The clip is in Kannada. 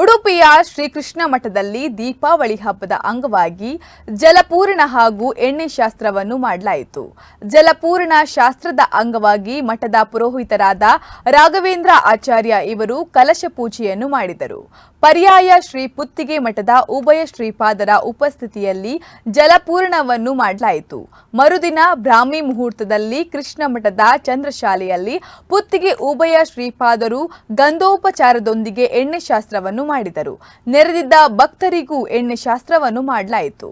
ಉಡುಪಿಯ ಶ್ರೀಕೃಷ್ಣ ಮಠದಲ್ಲಿ ದೀಪಾವಳಿ ಹಬ್ಬದ ಅಂಗವಾಗಿ ಜಲಪೂರ್ಣ ಹಾಗೂ ಎಣ್ಣೆ ಶಾಸ್ತ್ರವನ್ನು ಮಾಡಲಾಯಿತು. ಜಲಪೂರ್ಣ ಶಾಸ್ತ್ರದ ಅಂಗವಾಗಿ ಮಠದ ಪುರೋಹಿತರಾದ ರಾಘವೇಂದ್ರ ಆಚಾರ್ಯ ಇವರು ಕಲಶ ಪೂಜೆಯನ್ನು ಮಾಡಿದರು. ಪರ್ಯಾಯ ಶ್ರೀ ಪುತ್ತಿಗೆ ಮಠದ ಉಭಯ ಶ್ರೀಪಾದರ ಉಪಸ್ಥಿತಿಯಲ್ಲಿ ಜಲಪೂರ್ಣವನ್ನು ಮಾಡಲಾಯಿತು. ಮರುದಿನ ಬ್ರಾಹ್ಮಿ ಮುಹೂರ್ತದಲ್ಲಿ ಕೃಷ್ಣ ಮಠದ ಚಂದ್ರಶಾಲೆಯಲ್ಲಿ ಪುತ್ತಿಗೆ ಉಭಯ ಶ್ರೀಪಾದರು ಗಂಧೋಪಚಾರದೊಂದಿಗೆ ಎಣ್ಣೆ ಶಾಸ್ತ್ರವನ್ನು ಮಾಡಿದರು. ನೆರೆದಿದ್ದ ಭಕ್ತರಿಗೂ ಎಣ್ಣೆ ಶಾಸ್ತ್ರವನ್ನು ಮಾಡಲಾಯಿತು.